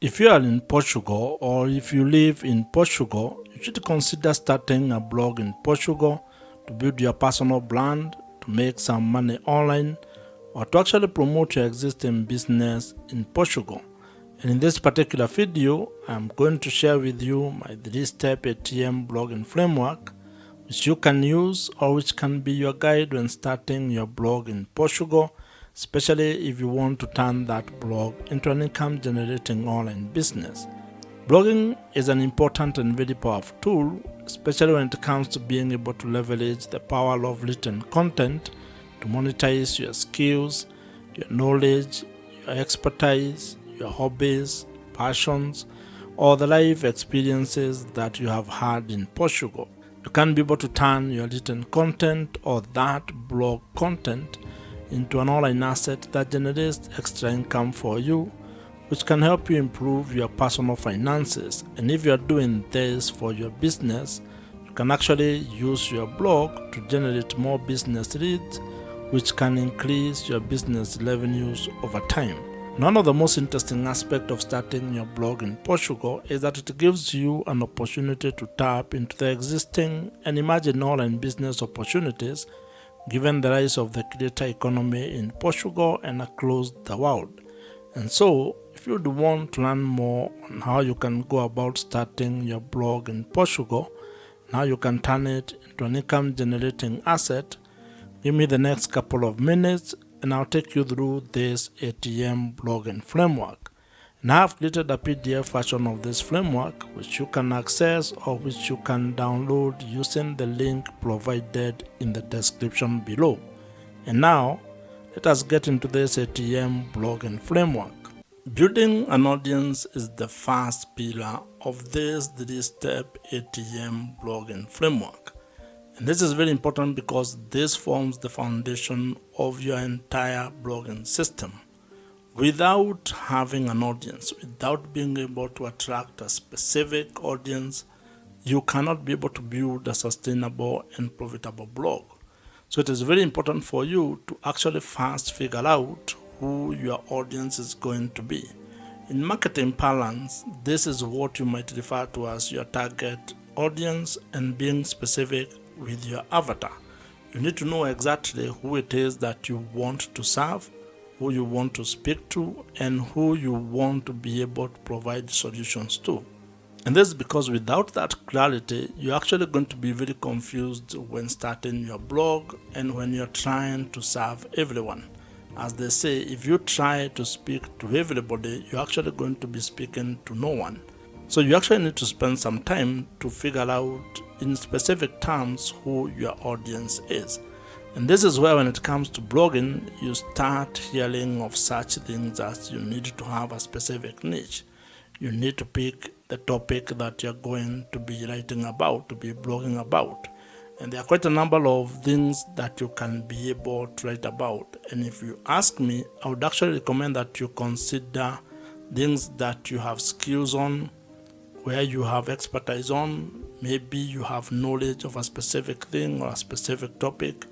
If you are in Portugal or if you live in Portugal, you should consider starting a blog in Portugal to build your personal brand, to make some money online, or to actually promote your existing business in Portugal. And in this particular video, I'm going to share with you my 3-step ATM blogging framework, which you can use or which can be your guide when starting your blog in Portugal, especially if you want to turn that blog into an income generating online business. Blogging is an important and very powerful tool, especially when it comes to being able to leverage the power of written content to monetize your skills, your knowledge, your expertise, your hobbies, passions, or the life experiences that you have had in Portugal. You can be able to turn your written content or that blog content into an online asset that generates extra income for you, which can help you improve your personal finances. And if you are doing this for your business, you can actually use your blog to generate more business leads, which can increase your business revenues over time. One of the most interesting aspects of starting your blog in Portugal is that it gives you an opportunity to tap into the existing and emerging online business opportunities given the rise of the creator economy in Portugal and across the world. And so, if you want to learn more on how you can go about starting your blog in Portugal, and how you can turn it into an income generating asset, give me the next couple of minutes and I'll take you through this ATM blogging framework. And I have created a PDF version of this framework which you can access or which you can download using the link provided in the description below. And now, let us get into this ATM blogging framework. Building an audience is the first pillar of this 3-step ATM blogging framework. And this is very important because this forms the foundation of your entire blogging system. Without having an audience, without being able to attract a specific audience, you cannot be able to build a sustainable and profitable blog. So it is very important for you to actually first figure out who your audience is going to be. In marketing parlance, this is what you might refer to as your target audience and being specific with your avatar. You need to know exactly who it is that you want to serve, who you want to speak to, and who you want to be able to provide solutions to. And this is because without that clarity, you're actually going to be very confused when starting your blog and when you're trying to serve everyone. As they say, if you try to speak to everybody, you're actually going to be speaking to no one. So you actually need to spend some time to figure out in specific terms who your audience is. And this is where when it comes to blogging, you start hearing of such things as you need to have a specific niche. You need to pick the topic that you're going to be writing about, to be blogging about. And there are quite a number of things that you can be able to write about. And if you ask me, I would actually recommend that you consider things that you have skills on, where you have expertise on. Maybe you have knowledge of a specific thing or a specific topic,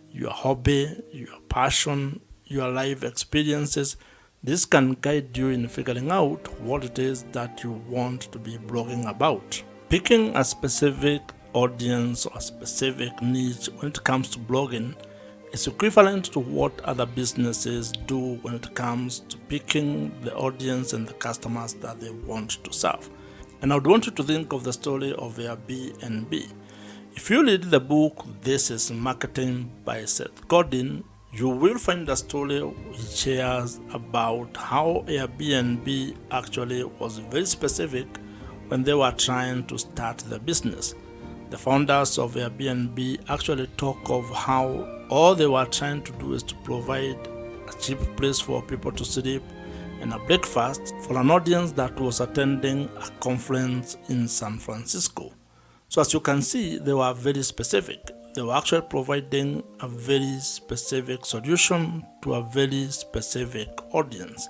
your hobby, your passion, your life experiences. This can guide you in figuring out what it is that you want to be blogging about. Picking a specific audience or a specific niche when it comes to blogging is equivalent to what other businesses do when it comes to picking the audience and the customers that they want to serve. And I would want you to think of the story of Airbnb. If you read the book This is Marketing by Seth Godin, you will find a story he shares about how Airbnb actually was very specific when they were trying to start the business. The founders of Airbnb actually talk of how all they were trying to do is to provide a cheap place for people to sleep and a breakfast for an audience that was attending a conference in San Francisco. So as you can see, they were very specific. They were actually providing a very specific solution to a very specific audience.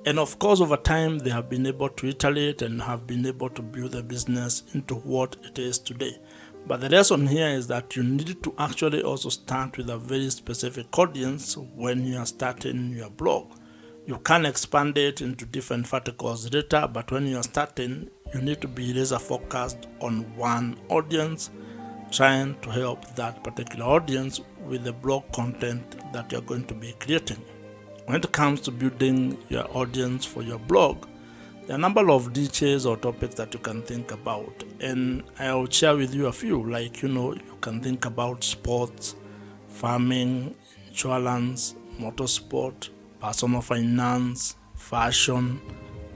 And of course, over time, they have been able to iterate and have been able to build the business into what it is today. But the lesson here is that you need to actually also start with a very specific audience when you are starting your blog. You can expand it into different verticals later, but when you're starting, you need to be laser focused on one audience, trying to help that particular audience with the blog content that you're going to be creating. When it comes to building your audience for your blog, there are a number of details or topics that you can think about, and I'll share with you a few. Like, you can think about sports, farming, insurance, motorsport, personal finance, fashion,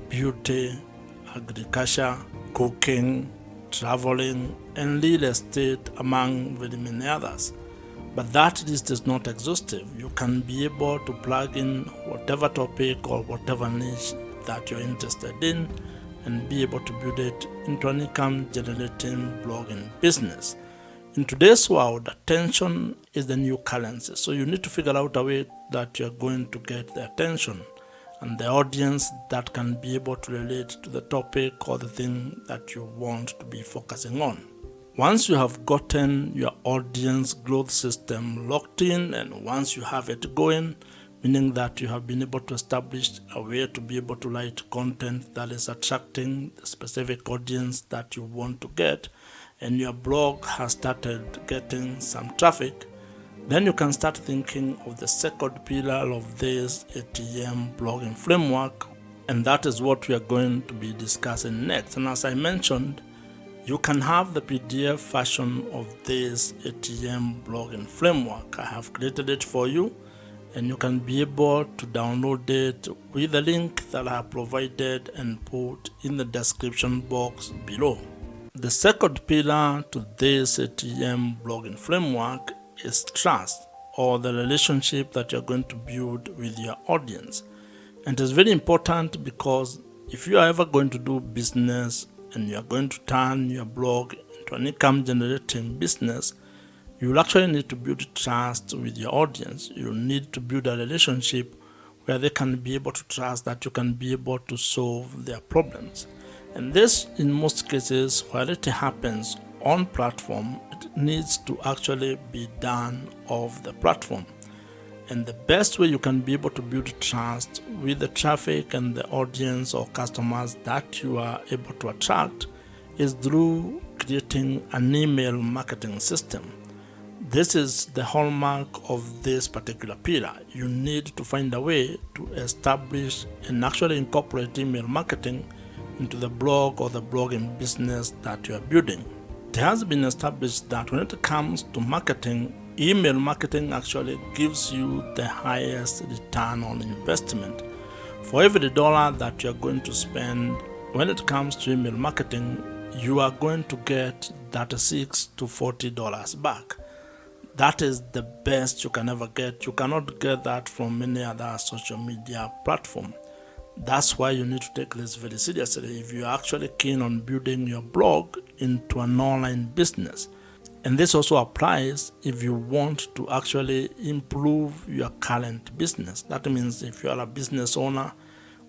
beauty, agriculture, cooking, traveling, and real estate, among very many others. But that list is not exhaustive. You can be able to plug in whatever topic or whatever niche that you're interested in and be able to build it into an income generating blogging business. In today's world, attention is the new currency. So you need to figure out a way that you're going to get the attention and the audience that can be able to relate to the topic or the thing that you want to be focusing on. Once you have gotten your audience growth system locked in, and once you have it going, meaning that you have been able to establish a way to be able to write content that is attracting the specific audience that you want to get, and your blog has started getting some traffic, then you can start thinking of the second pillar of this ATM blogging framework, and that is what we are going to be discussing next. And as I mentioned, you can have the PDF version of this ATM blogging framework. I have created it for you, and you can be able to download it with the link that I have provided and put in the description box below. The second pillar to this ATM blogging framework is trust, or the relationship that you're going to build with your audience. And it is very important because if you are ever going to do business and you are going to turn your blog into an income generating business, you will actually need to build trust with your audience. You need to build a relationship where they can be able to trust that you can be able to solve their problems. And this, in most cases, while it happens on platform, it needs to actually be done off the platform. And the best way you can be able to build trust with the traffic and the audience or customers that you are able to attract is through creating an email marketing system. This is the hallmark of this particular pillar. You need to find a way to establish and actually incorporate email marketing into the blog or the blogging business that you are building. It has been established that when it comes to marketing, email marketing actually gives you the highest return on investment. For every dollar that you are going to spend when it comes to email marketing, you are going to get $36 to $40 back. That is the best you can ever get. You cannot get that from any other social media platform. That's why you need to take this very seriously if you're actually keen on building your blog into an online business. And this also applies if you want to actually improve your current business. That means if you are a business owner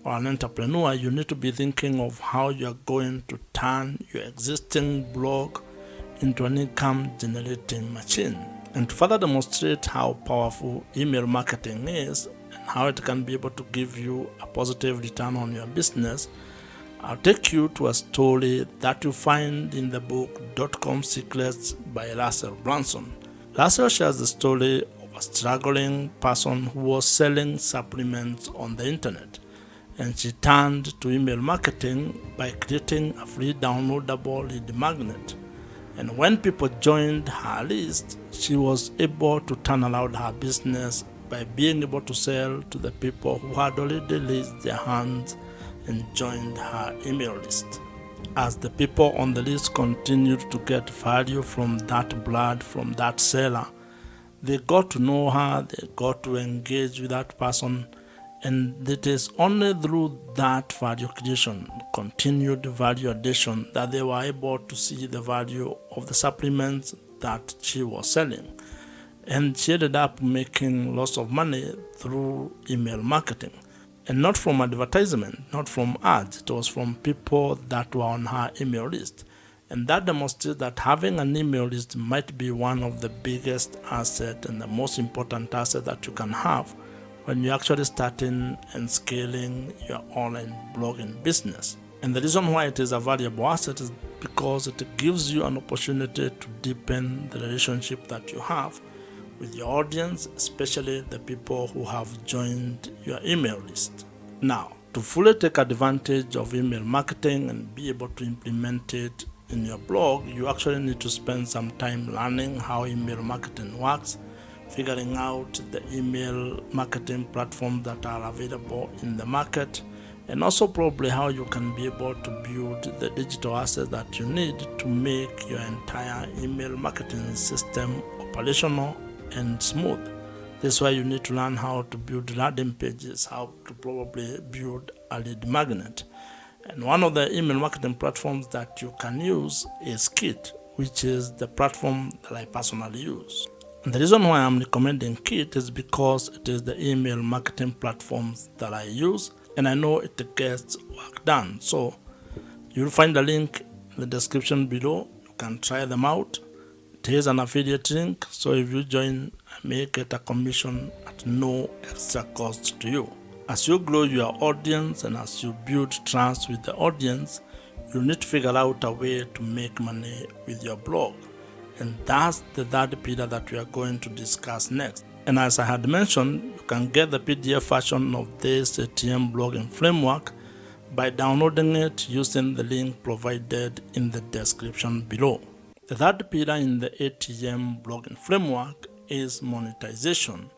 or an entrepreneur, you need to be thinking of how you're going to turn your existing blog into an income generating machine. And to further demonstrate how powerful email marketing is and how it can be able to give you a positive return on your business, I'll take you to a story that you find in the book .com Secrets by Russell Brunson. Russell shares the story of a struggling person who was selling supplements on the internet, and she turned to email marketing by creating a free downloadable lead magnet. And when people joined her list, she was able to turn around her business by being able to sell to the people who had already raised their hands and joined her email list. As the people on the list continued to get value from that blood, from that seller, they got to know her, they got to engage with that person, and it is only through that value creation, continued value addition, that they were able to see the value of the supplements that she was selling. And she ended up making lots of money through email marketing. And not from advertisement, not from ads. It was from people that were on her email list. And that demonstrates that having an email list might be one of the biggest assets and the most important asset that you can have when you're actually starting and scaling your online blogging business. And the reason why it is a valuable asset is because it gives you an opportunity to deepen the relationship that you have with your audience, especially the people who have joined your email list. Now, to fully take advantage of email marketing and be able to implement it in your blog, you actually need to spend some time learning how email marketing works, figuring out the email marketing platforms that are available in the market, and also probably how you can be able to build the digital assets that you need to make your entire email marketing system operational and smooth. This is why you need to learn how to build landing pages, how to probably build a lead magnet. And one of the email marketing platforms that you can use is Kit, which is the platform that I personally use. And the reason why I'm recommending Kit is because it is the email marketing platforms that I use, and I know it gets work done. So you'll find the link in the description below. You can try them out. It is an affiliate link, so if you join, I may get a commission at no extra cost to you. As you grow your audience and as you build trust with the audience, you need to figure out a way to make money with your blog. And that's the third pillar that we are going to discuss next. And as I had mentioned, you can get the PDF version of this ATM blogging framework by downloading it using the link provided in the description below. The third pillar in the ATM blogging framework is monetization,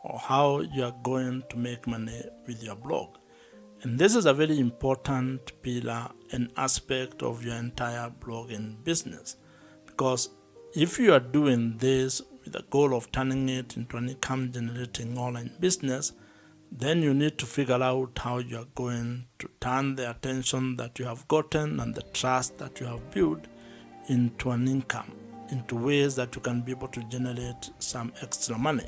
or how you are going to make money with your blog. And this is a very important pillar and aspect of your entire blogging business, because if you are doing this with the goal of turning it into an income generating online business, then you need to figure out how you are going to turn the attention that you have gotten and the trust that you have built into an income, into ways that you can be able to generate some extra money.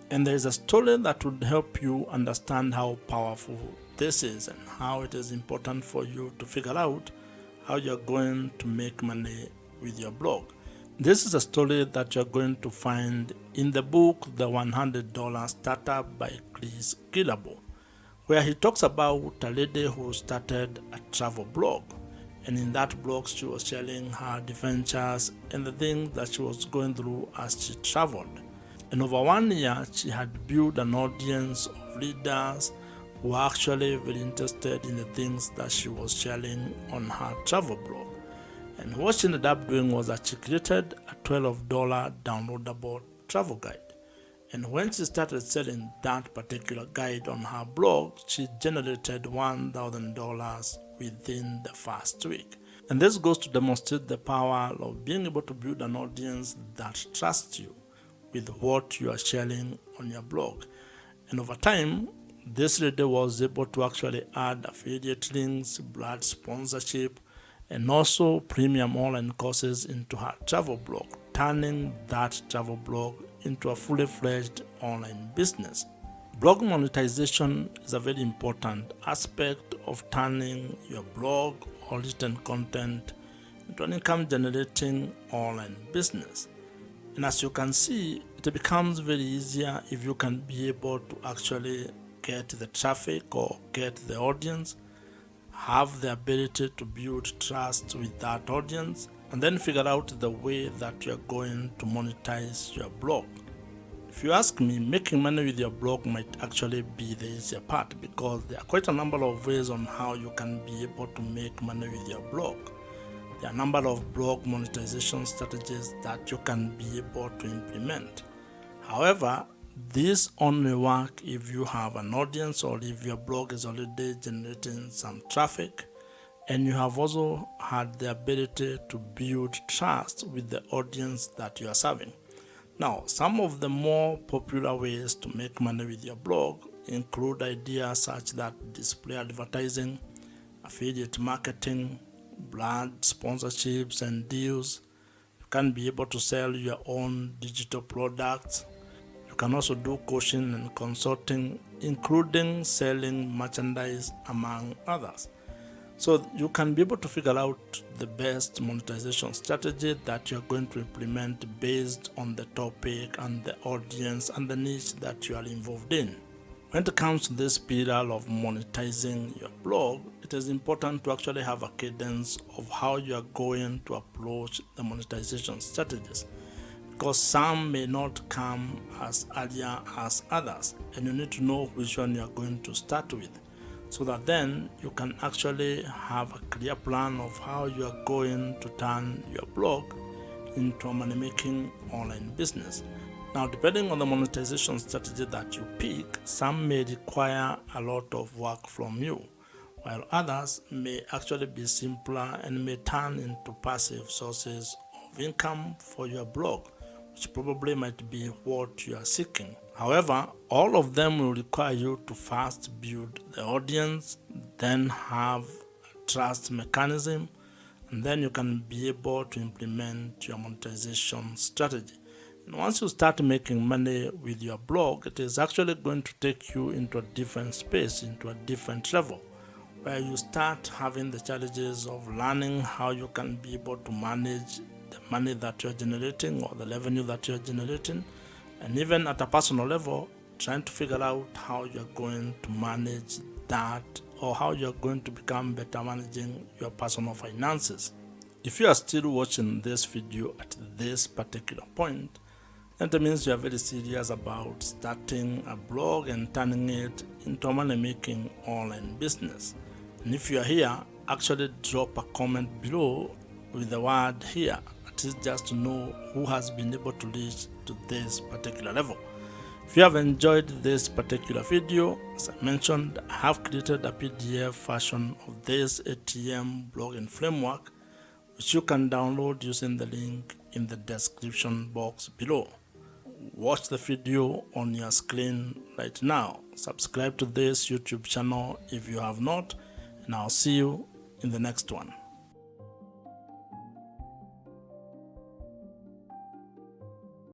And there is a story that would help you understand how powerful this is and how it is important for you to figure out how you're going to make money with your blog. This is a story that you're going to find in the book, The $100 Startup by Chris Gillabo, where he talks about a lady who started a travel blog. And in that blog, she was sharing her adventures and the things that she was going through as she traveled. And over 1 year, she had built an audience of readers who were actually very interested in the things that she was sharing on her travel blog. And what she ended up doing was that she created a $12 downloadable travel guide. And when she started selling that particular guide on her blog, she generated $1,000 within the first week. And this goes to demonstrate the power of being able to build an audience that trusts you with what you are sharing on your blog. And over time, this lady was able to actually add affiliate links, brand sponsorship, and also premium online courses into her travel blog, turning that travel blog into a fully fledged online business. Blog monetization is a very important aspect of turning your blog or written content into an income generating online business. And as you can see, it becomes very easier if you can be able to actually get the traffic or get the audience, have the ability to build trust with that audience, and then figure out the way that you're going to monetize your blog. If you ask me, making money with your blog might actually be the easier part, because there are quite a number of ways on how you can be able to make money with your blog. There are a number of blog monetization strategies that you can be able to implement. However, these only work if you have an audience or if your blog is already generating some traffic and you have also had the ability to build trust with the audience that you are serving. Now, some of the more popular ways to make money with your blog include ideas such that display advertising, affiliate marketing, brand sponsorships and deals. You can be able to sell your own digital products. You can also do coaching and consulting, including selling merchandise, among others. So you can be able to figure out the best monetization strategy that you're going to implement based on the topic and the audience and the niche that you are involved in. When it comes to this pillar of monetizing your blog, it is important to actually have a cadence of how you are going to approach the monetization strategies, because some may not come as earlier as others, and you need to know which one you are going to start with, so that then you can actually have a clear plan of how you are going to turn your blog into a money-making online business. Now, depending on the monetization strategy that you pick, some may require a lot of work from you, while others may actually be simpler and may turn into passive sources of income for your blog, which probably might be what you are seeking. However, all of them will require you to first build the audience, then have a trust mechanism, and then you can be able to implement your monetization strategy. And once you start making money with your blog, it is actually going to take you into a different space, into a different level, where you start having the challenges of learning how you can be able to manage the money that you're generating or the revenue that you're generating, and even at a personal level, trying to figure out how you're going to manage that, or how you're going to become better managing your personal finances. If you are still watching this video at this particular point, that means you are very serious about starting a blog and turning it into a money-making online business. And if you are here, actually drop a comment below with the word "here," at least just to know who has been able to reach to this particular level. If you have enjoyed this particular video, as I mentioned, I have created a PDF version of this ATM blogging framework, which you can download using the link in the description box below. Watch the video on your screen right now. Subscribe to this YouTube channel if you have not, and I'll see you in the next one.